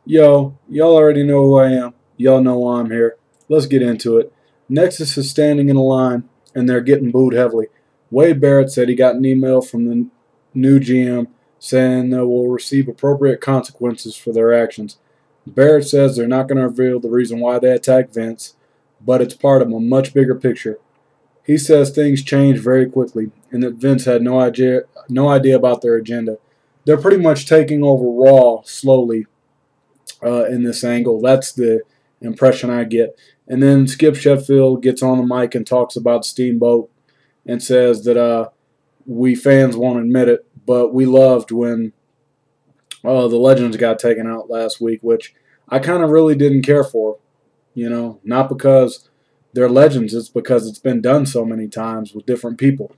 Yo, y'all already know who I am. Y'all know why I'm here. Let's get into it. Nexus is standing in a line, and they're getting booed heavily. Wade Barrett said he got an email from the new GM saying they will receive appropriate consequences for their actions. Barrett says they're not going to reveal the reason why they attacked Vince, but it's part of a much bigger picture. He says things change very quickly, and that Vince had no idea about their agenda. They're pretty much taking over Raw slowly in this angle. That's the impression I get. And then Skip Sheffield gets on the mic and talks about Steamboat and says that we fans won't admit it, but we loved when the Legends got taken out last week, which I kind of really didn't care for. Not because they're legends, it's because it's been done so many times with different people.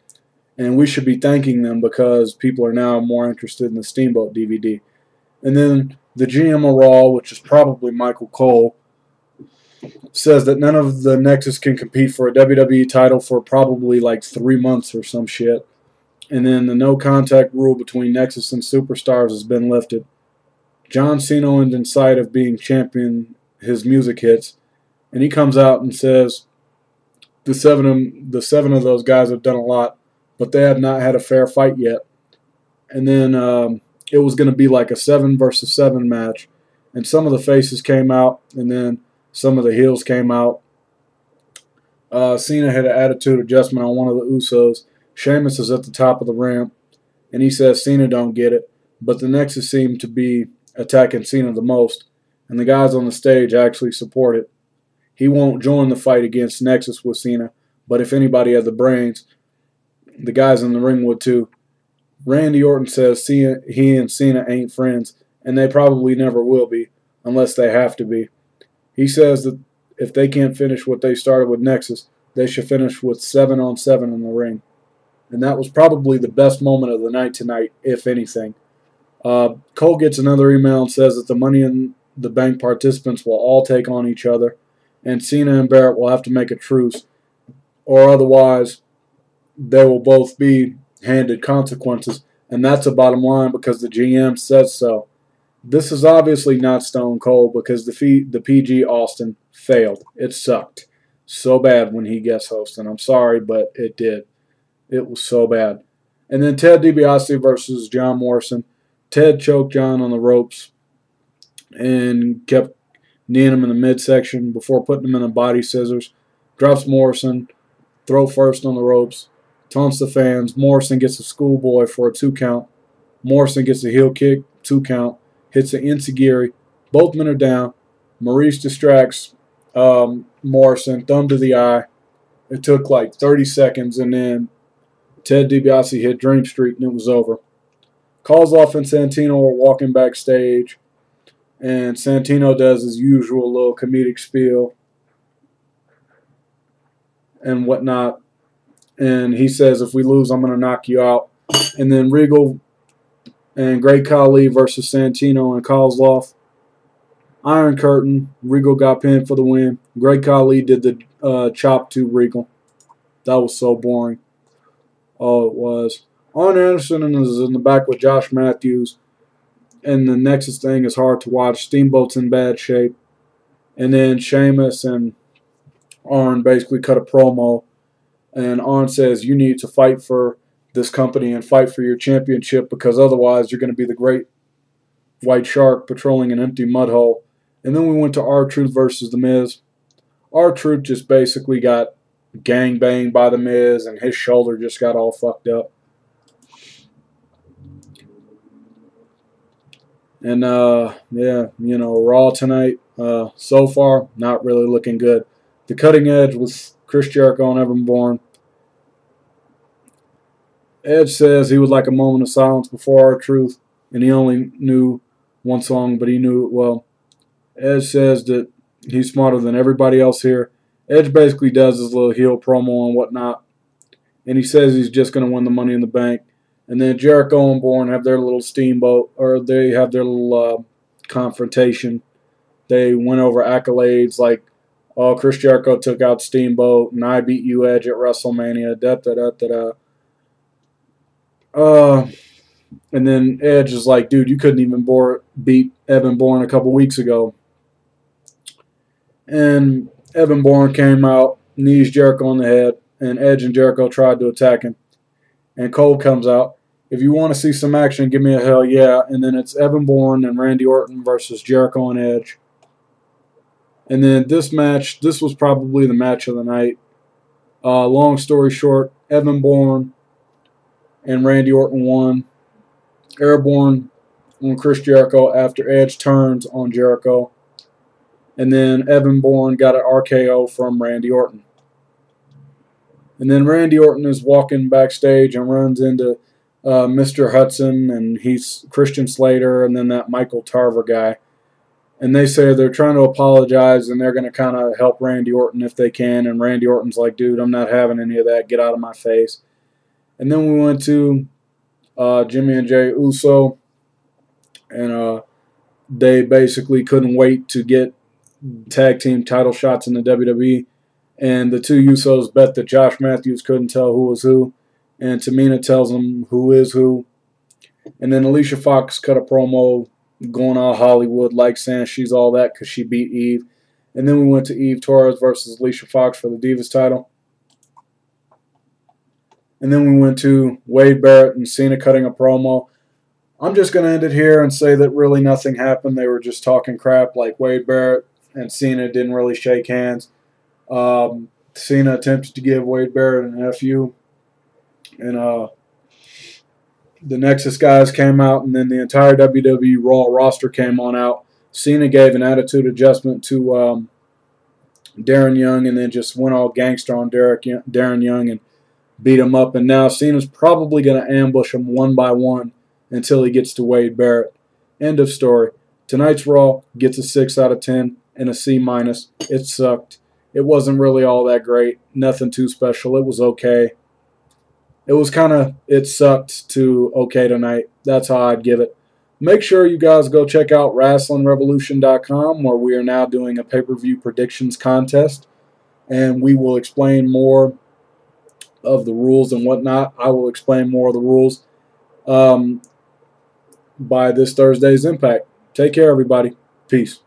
And we should be thanking them because people are now more interested in the Steamboat DVD. And then the GM of Raw, which is probably Michael Cole, says that none of the Nexus can compete for a WWE title for probably like 3 months or some shit. And then the no contact rule between Nexus and Superstars has been lifted. John Cena is in sight of being champion. His music hits, and he comes out and says the seven of those guys have done a lot, but they have not had a fair fight yet. And then it was going to be like a 7 versus 7 match, and some of the faces came out, and then some of the heels came out. Cena had an attitude adjustment on one of the Usos. Sheamus is at the top of the ramp, and he says Cena don't get it, but the Nexus seem to be attacking Cena the most, and the guys on the stage actually support it. He won't join the fight against Nexus with Cena, but if anybody had the brains, the guys in the ring would too. Randy Orton says he and Cena ain't friends, and they probably never will be, unless they have to be. He says that if they can't finish what they started with Nexus, they should finish with 7-on-7 in the ring. And that was probably the best moment of the night tonight, if anything. Cole gets another email and says that the Money in the Bank participants will all take on each other, and Cena and Barrett will have to make a truce, or otherwise they will both be handed consequences, and that's a bottom line because the GM says so. This is obviously not Stone Cold because the PG Austin failed. It sucked so bad when he guest hosted. I'm sorry, but it did. It was so bad. And then Ted DiBiase versus John Morrison. Ted choked John on the ropes and kept kneeing him in the midsection before putting him in a body scissors. Drops Morrison, throw first on the ropes, taunts the fans. Morrison gets a schoolboy for a 2 count. Morrison gets a heel kick, 2 count. Hits an enziguri. Both men are down. Maurice distracts Morrison, thumb to the eye. It took like 30 seconds, and then Ted DiBiase hit Dream Street, and it was over. Kozlov and Santino are walking backstage, and Santino does his usual little comedic spiel and whatnot. And he says, if we lose, I'm going to knock you out. And then Regal and Great Khali versus Santino and Kozlov. Iron Curtain. Regal got pinned for the win. Great Khali did the chop to Regal. That was so boring. Oh, it was. Arn Anderson is in the back with Josh Matthews. And the Nexus thing is hard to watch. Steamboat's in bad shape. And then Sheamus and Arn basically cut a promo. And Arn says, you need to fight for this company and fight for your championship because otherwise you're going to be the great white shark patrolling an empty mud hole. And then we went to R-Truth versus The Miz. R-Truth just basically got gang banged by The Miz and his shoulder just got all fucked up. And, yeah, Raw tonight, so far, not really looking good. The cutting edge was Chris Jericho and Evan Bourne. Edge says he would like a moment of silence before R-Truth, and he only knew one song, but he knew it well. Edge says that he's smarter than everybody else here. Edge basically does his little heel promo and whatnot, and he says he's just going to win the Money in the Bank. And then Jericho and Bourne have their little steamboat, or they have their little confrontation. They went over accolades like, oh, Chris Jericho took out Steamboat, and I beat you, Edge, at WrestleMania, da-da-da-da-da. And then Edge is like, dude, you couldn't even beat Evan Bourne a couple weeks ago. And Evan Bourne came out, knees Jericho on the head, and Edge and Jericho tried to attack him. And Cole comes out. If you want to see some action, give me a hell yeah. And then it's Evan Bourne and Randy Orton versus Jericho and Edge. And then this match, this was probably the match of the night. Long story short, Evan Bourne and Randy Orton won. Airborne on Chris Jericho after Edge turns on Jericho. And then Evan Bourne got an RKO from Randy Orton. And then Randy Orton is walking backstage and runs into Mr. Hudson, and he's Christian Slater, and then that Michael Tarver guy. And they say they're trying to apologize, and they're going to kind of help Randy Orton if they can. And Randy Orton's like, dude, I'm not having any of that. Get out of my face. And then we went to Jimmy and Jay Uso, and they basically couldn't wait to get tag team title shots in the WWE. And the two Usos bet that Josh Matthews couldn't tell who was who. And Tamina tells him who is who. And then Alicia Fox cut a promo going all Hollywood, like saying she's all that because she beat Eve. And then we went to Eve Torres versus Alicia Fox for the Divas title. And then we went to Wade Barrett and Cena cutting a promo. I'm just going to end it here and say that really nothing happened. They were just talking crap, like Wade Barrett and Cena didn't really shake hands. Cena attempted to give Wade Barrett an FU. And the Nexus guys came out, and then the entire WWE Raw roster came on out. Cena gave an attitude adjustment to Darren Young, and then just went all gangster on Darren Young and beat him up. And now Cena's probably going to ambush him one by one until he gets to Wade Barrett. End of story. Tonight's Raw gets a 6 out of 10 and a C-. It sucked. It wasn't really all that great. Nothing too special. It was okay. It was it sucked to okay tonight. That's how I'd give it. Make sure you guys go check out WrestlingRevolution.com, where we are now doing a pay-per-view predictions contest. And we will explain more of the rules and whatnot. I will explain more of the rules by this Thursday's Impact. Take care, everybody. Peace.